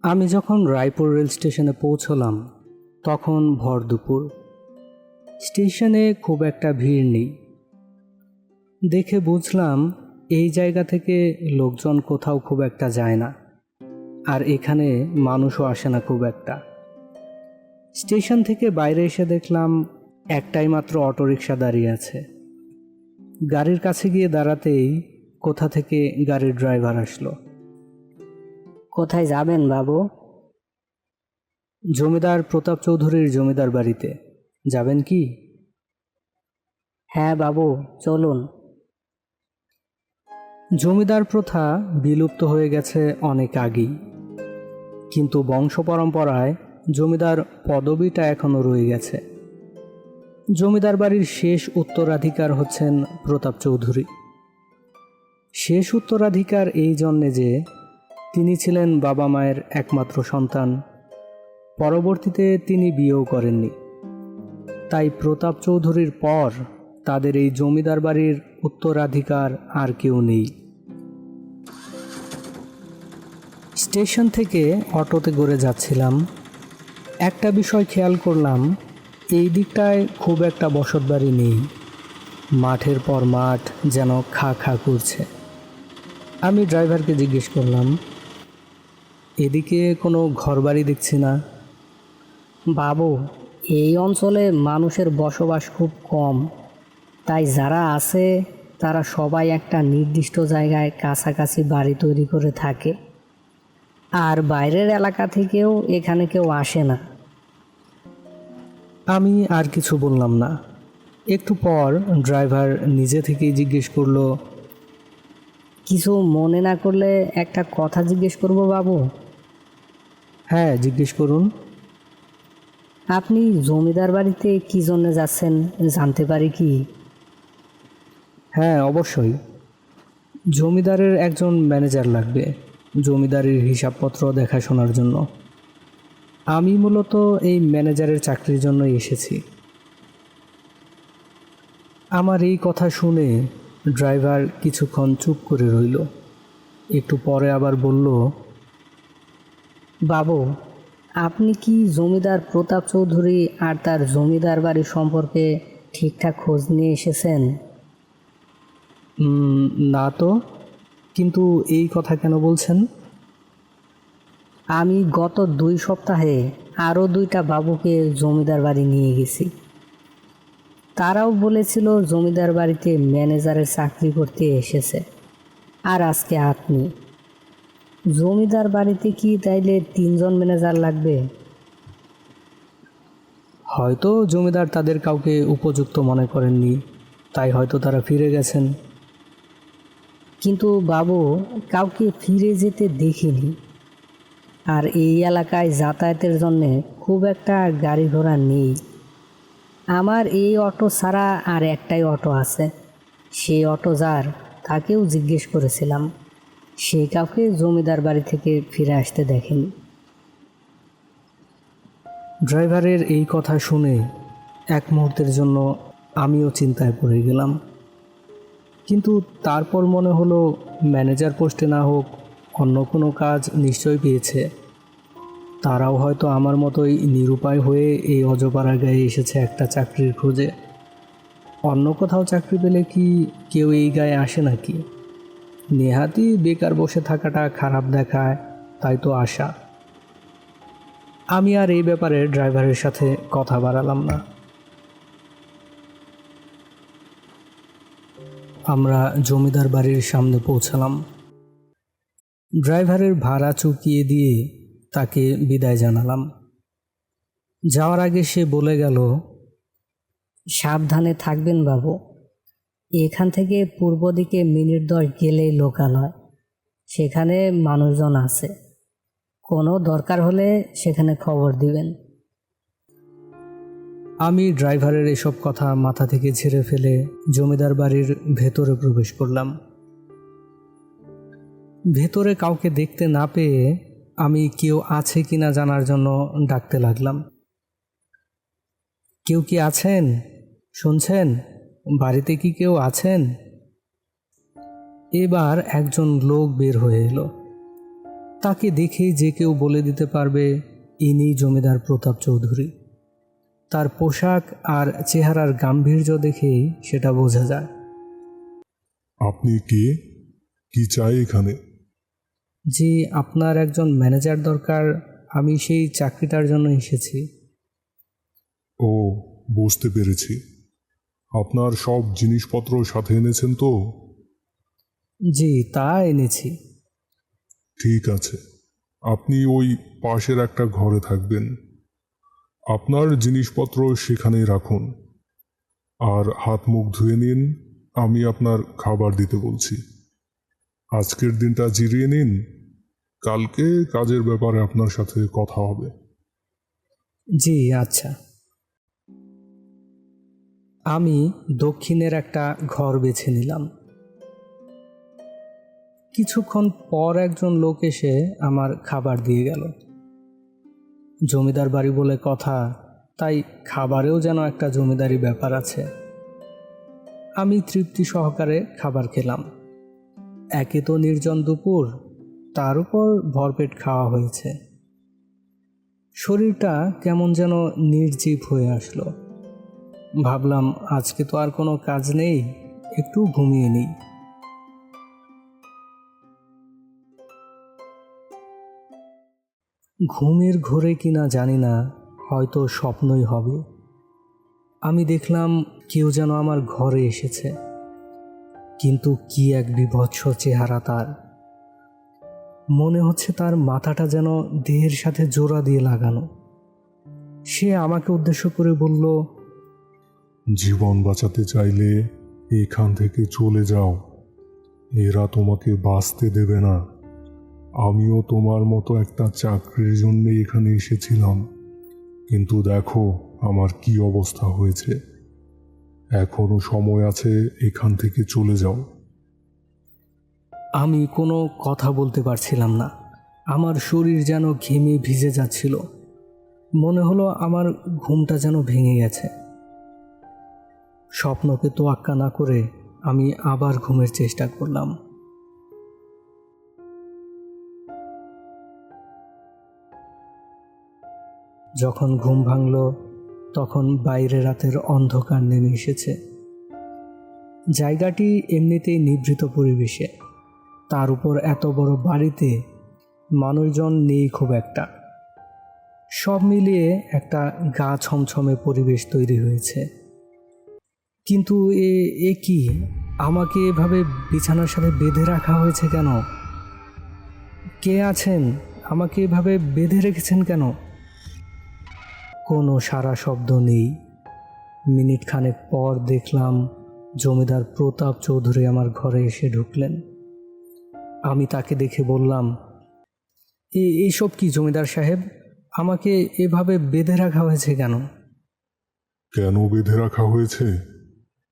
আমি যখন রায়পুর রেল স্টেশনে পৌঁছলাম তখন ভর দুপুর। স্টেশনে খুব একটা ভিড় নেই। দেখে বুঝলাম এই জায়গা থেকে লোকজন কোথাও খুব একটা যায় না, আর এখানে মানুষও আসে না খুব একটা। স্টেশন থেকে বাইরে এসে দেখলাম একটাই মাত্র অটোরিকশা দাঁড়িয়ে আছে। গাড়ির কাছে গিয়ে দাঁড়াতেই কোথা থেকে গাড়ির ড্রাইভার আসলো। কোথায় যাবেন বাবু? জমিদার প্রতাপ চৌধুরীর জমিদার বাড়িতে। যাবেন কি? হ্যাঁ বাবু, চলুন। জমিদার প্রথা বিলুপ্ত হয়ে গেছে অনেক আগেই, কিন্তু বংশ পরম্পরায় জমিদার পদবিটা এখনও রয়ে গেছে। জমিদার বাড়ির শেষ উত্তরাধিকার হচ্ছেন প্রতাপ চৌধুরী। শেষ উত্তরাধিকার এই জন্যে যে তিনি ছিলেন বাবা মায়ের একমাত্র সন্তান। পরবর্তীতে তিনি বিয়েও করেননি, তাই প্রতাপ চৌধুরীর পর তাদের এই জমিদার বাড়ির উত্তরাধিকার আর কেউ নেই। স্টেশন থেকে অটোতে করে যাচ্ছিলাম। একটা বিষয় খেয়াল করলাম, এই দিকটায় খুব একটা বসতবাড়ি নেই। মাঠের পর মাঠ যেন খা খা করছে। আমি ড্রাইভারকে জিজ্ঞেস করলাম, এদিকে কোনো ঘরবাড়ি দেখছি না। বাবু, এই অঞ্চলে মানুষের বসবাস খুব কম, তাই যারা আছে তারা সবাই একটা নির্দিষ্ট জায়গায় কাছাকাছি বাড়ি তৈরি করে থাকে, আর বাইরের এলাকা থেকেও এখানে কেউ আসে না। আমি আর কিছু বললাম না। একটু পর ড্রাইভার নিজে থেকেই জিজ্ঞেস করলো, কিছু মনে না করলে একটা কথা জিজ্ঞেস করব বাবু? হ্যাঁ, জিজ্ঞেস করুন। আপনি জমিদার বাড়িতে কি জন্য যাচ্ছেন জানতে পারি কি? হ্যাঁ, অবশ্যই। জমিদারের একজন ম্যানেজার লাগবে, জমিদারের হিসাবপত্র দেখাশোনার জন্য। আমি মূলত এই ম্যানেজারের চাকরির জন্যই এসেছি। আমার এই কথা শুনে ড্রাইভার কিছুক্ষণ চুপ করে রইল। একটু পরে আবার বলল, বাবু, আপনি কি জমিদার প্রতাপ চৌধুরী আর তার জমিদার বাড়ি সম্পর্কে ঠিকঠাক খোঁজ নিয়ে এসেছেন? না তো, কিন্তু এই কথা কেন বলছেন? আমি গত 2 সপ্তাহে আরও 2টা বাবুকে জমিদার বাড়ি নিয়ে গেছি। তারাও বলেছিল জমিদার বাড়িতে ম্যানেজারের চাকরি করতে এসেছে। আর আজকে আপনি। জমিদার বাড়িতে কি তাইলে 3জন ম্যানেজার লাগবে? হয়তো জমিদার তাদের কাউকে উপযুক্ত মনে করেননি, তাই হয়তো তারা ফিরে গেছেন। কিন্তু বাবু, কাউকে ফিরে যেতে দেখিনি। আর এই এলাকায় যাতায়াতের জন্য খুব একটা গাড়ি ঘোড়া নেই। আমার এই অটো ছাড়া আর একটাই অটো আছে। সেই অটো যার, তাকেও জিজ্ঞেস করেছিলাম, সে কাউকে জমিদার বাড়ি থেকে ফিরে আসতে দেখেনি। ড্রাইভারের এই কথা শুনে এক মুহূর্তের জন্য আমিও চিন্তায় পড়ে গেলাম, কিন্তু তারপর মনে হলো ম্যানেজার পোস্টে না হোক অন্য কোনো কাজ নিশ্চয় পেয়েছে। তারাও হয়তো আমার মতোই নিরুপায় হয়ে এই অজপাড়া গায়ে এসেছে একটা চাকরির খোঁজে। অন্য কোথাও চাকরি পেলে কি কেউ এই গায়ে আসে নাকি? নেহাতি বেকার বসে থাকাটা খারাপ দেখায়, তাই তো আসা। আমি আর এই ব্যাপারে ড্রাইভারের সাথে কথা বাড়ালাম না। আমরা জমিদার বাড়ির সামনে পৌঁছালাম। ড্রাইভারের ভাড়া চুকিয়ে দিয়ে তাকে বিদায় জানালাম। যাওয়ার আগে সে বলে গেল, সাবধানে থাকবেন বাবু। এখান থেকে পূর্ব দিকে মিনিট 10 গেলেই লোকালয়। সেখানে মানুষজন আছে, কোনো দরকার হলে সেখানে খবর দিবেন। আমি ড্রাইভারের এসব কথা মাথা থেকে ঝেড়ে ফেলে জমিদার বাড়ির ভেতরে প্রবেশ করলাম। ভেতরে কাউকে দেখতে না পেয়ে আমি কেউ আছে কিনা জানার জন্য ডাকতে লাগলাম, কেউ কি আছেন? শুনছেন? বাড়িতে কি কেউ আছেন? এবার একজন লোক বের হয়ে এলো। তাকে দেখেই যে কেউ বলে দিতে পারবে ইনি জমিদার প্রতাপ চৌধুরী। তার পোশাক আর চেহারার গাম্ভীর্য দেখেই সেটা বোঝা যায়। আপনি কে? কি চাই এখানে? জি, আপনার একজন ম্যানেজার দরকার। আমি সেই চাকরিটার জন্য এসেছি। ও, বুঝতে পেরেছি। আপনার সব জিনিসপত্র সাথে এনেছেন তো? জি, তা এনেছি। ঠিক আছে, আপনি ওই পাশের একটা ঘরে থাকবেন। আপনার জিনিসপত্র সেখানেই রাখুন, আর হাত মুখ ধুয়ে নিন। আমি আপনার খাবার দিতে বলছি। আজকের দিনটা জিরিয়ে নিন, কালকে কাজের ব্যাপারে আপনার সাথে কথা হবে। জি আচ্ছা। আমি দক্ষিণের একটা ঘর বেছে নিলাম। কিছুক্ষণ পর একজন লোক এসে আমার খাবার দিয়ে গেল। জমিদার বাড়ি বলে কথা, তাই খাবারেও যেন একটা জমিদারি ব্যাপার আছে। আমি তৃপ্তি সহকারে খাবার খেলাম। একে তো নির্জন দুপুর, তার উপর ভরপেট খাওয়া হয়েছে। শরীরটা কেমন যেন নির্জীব হয়ে আসলো। ভাবলাম আজকে তো আর কোনো কাজ নেই, একটু ঘুমিয়ে নিই। ঘুমের ঘোরে কিনা জানি না, হয়তো স্বপ্নই হবে। আমি দেখলাম কেউ যেন আমার ঘরে এসেছে, কিন্তু কি এক বীভৎস চেহারা তার। মনে হচ্ছে তার মাথাটা যেন দেহের সাথে জোড়া দিয়ে লাগানো। সে আমাকে উদ্দেশ্য করে বলল, জীবন বাঁচাতে চাইলে এখান থেকে চলে যাও, এরা তোমাকে বাঁচতে দেবে না। আমিও তোমার মতো একটা চাকরির জন্য এখানে এসেছিলাম, কিন্তু দেখো আমার কি অবস্থা হয়েছে। এখনো সময় আছে, এখান থেকে চলে যাও। আমি কোনো কথা বলতে পারছিলাম না। আমার শরীর যেন ঘেমে ভিজে যাচ্ছিল। মনে হলো আমার ঘুমটা যেন ভেঙে গেছে। স্বপ্নকে তোয়াক্কা না করে আমি আবার ঘুমের চেষ্টা করলাম। যখন ঘুম ভাঙল, তখন বাইরে রাতের অন্ধকার নেমে এসেছে। জায়গাটি এমনিতেই নিভৃত পরিবেশে, তার উপর এত বড় বাড়িতে মানুষজন নেই খুব একটা। সব মিলিয়ে একটা গা ছমছমে পরিবেশ তৈরি হয়েছে। কিন্তু এ কি, আমাকে এভাবে বিছানার সাথে বেঁধে রাখা হয়েছে কেন? কে আছেন? আমাকে এভাবে বেঁধে রেখেছেন কেন? কোনো সাড়া শব্দ নেই। মিনিট খানেক পর দেখলাম জমিদার প্রতাপ চৌধুরী আমার ঘরে এসে ঢুকলেন। আমি তাকে দেখে বললাম, এইসব কি জমিদার সাহেব? আমাকে এভাবে বেঁধে রাখা হয়েছে কেন? কেন বেঁধে রাখা হয়েছে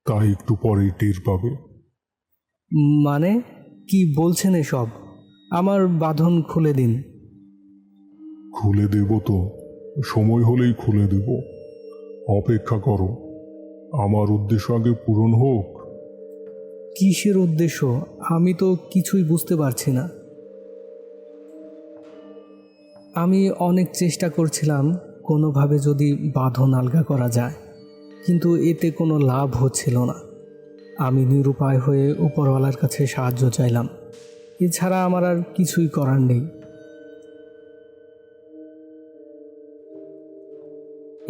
তা একটু পরেই টের পাবে। মানে কি বলছেন এসব? আমার বাঁধন খুলে দিন। খুলে দেব তো, সময় হলেই খুলে দেব। অপেক্ষা করো, আমার উদ্দেশ্য আগে পূরণ হোক। কিসের উদ্দেশ্য? আমি তো কিছুই বুঝতে পারছি না। আমি অনেক চেষ্টা করছিলাম কোনোভাবে যদি বাঁধন আলগা করা যায়, কিন্তু এতে কোনো লাভ হচ্ছিল না। আমি নিরুপায় হয়ে উপরওয়ালার কাছে সাহায্য চাইলাম। এছাড়া আমার আর কিছুই করার নেই।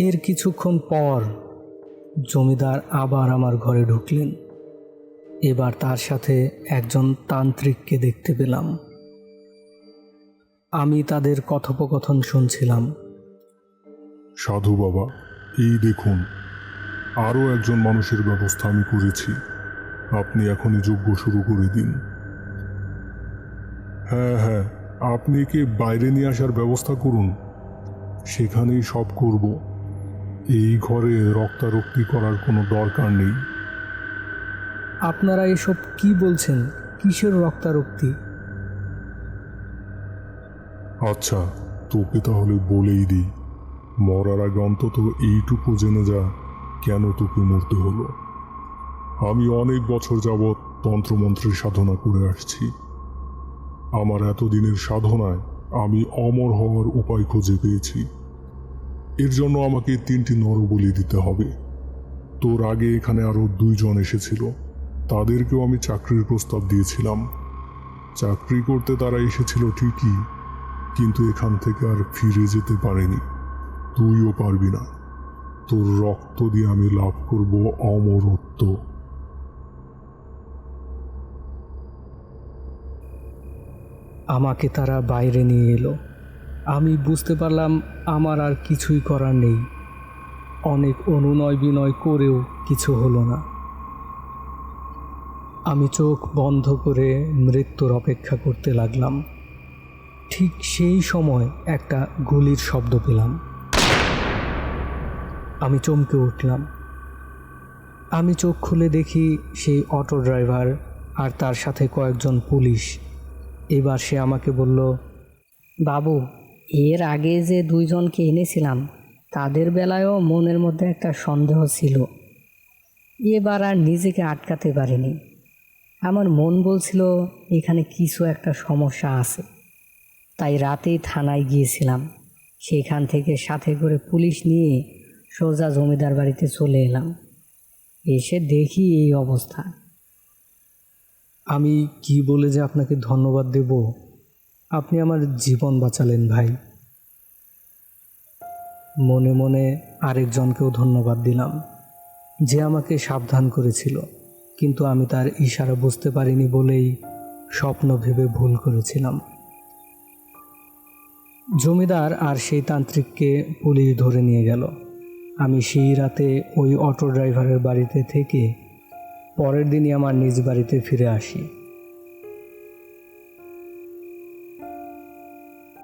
এর কিছুক্ষণ পর জমিদার আবার আমার ঘরে ঢুকলেন। এবার তার সাথে একজন তান্ত্রিককে দেখতে পেলাম। আমি তাদের কথোপকথন শুনছিলাম। সাধু বাবা, এই দেখুন, আরও একজন মানুষের ব্যবস্থা আমি করেছি। আপনি এখনই যজ্ঞ শুরু করে দিন। হ্যাঁ হ্যাঁ, আপনি একে বাইরে নিয়ে আসার ব্যবস্থা করুন, সেখানেই সব করব। এই ঘরে রক্তারক্তি করার কোনো দরকার নেই। আপনারা এসব কি বলছেন? কিসের রক্তারক্তি? আচ্ছা, তোকে তাহলে বলেই দিই, মরার আগে অন্তত এইটুকু জেনে যা কেন তোকে মরতে হলো। আমি অনেক বছর যাবৎ তন্ত্রমন্ত্রের সাধনা করে আসছি। আমার এতদিনের সাধনায় আমি অমর হওয়ার উপায় খুঁজে পেয়েছি। এর জন্য আমাকে 3টি নরবলি দিতে হবে। তোর আগে এখানে আরও 2 জন এসেছিল, তাদেরকেও আমি চাকরির প্রস্তাব দিয়েছিলাম। চাকরি করতে তারা এসেছিল ঠিকই, কিন্তু এখান থেকে আর ফিরে যেতে পারেনি। তুইও পারবি না। তোর রক্ত দিয়ে আমি লাভ করব অমরত্ব। আমাকে তারা বাইরে নিয়ে এলো। আমি বুঝতে পারলাম আমার আর কিছুই করার নেই। অনেক অনুনয় বিনয় করেও কিছু হলো না। আমি চোখ বন্ধ করে মৃত্যুর অপেক্ষা করতে লাগলাম। ঠিক সেই সময় একটা গুলির শব্দ পেলাম। আমি চমকে উঠলাম। আমি চোখ খুলে দেখি সেই অটো ড্রাইভার আর তার সাথে কয়েকজন পুলিশ। এবার সে আমাকে বলল, বাবু, এর আগে যে 2 জনকে এনেছিলাম তাদের বেলায়ও মনের মধ্যে একটা সন্দেহ ছিল। এবার আর নিজেকে আটকাতে পারিনি। আমার মন বলছিল এখানে কিছু একটা সমস্যা আছে। তাই রাতেই থানায় গিয়েছিলাম। সেখান থেকে সাথে করে পুলিশ নিয়ে সোজা জমিদার বাড়িতে চলে এলাম। এসে দেখি এই অবস্থা। আমি কি বলে যে আপনাকে ধন্যবাদ দেব। আপনি আমার জীবন বাঁচালেন ভাই। মনে মনে আরেকজনকেও ধন্যবাদ দিলাম, যে আমাকে সাবধান করেছিল, কিন্তু আমি তার ইশারা বুঝতে পারিনি বলেই স্বপ্ন ভেবে ভুল করেছিলাম। জমিদার আর সেই তান্ত্রিককে পুলিশ ধরে নিয়ে গেল। আমি সেই রাতে ওই অটো ড্রাইভারের বাড়িতে থেকে পরের দিনই আমার নিজ বাড়িতে ফিরে আসি।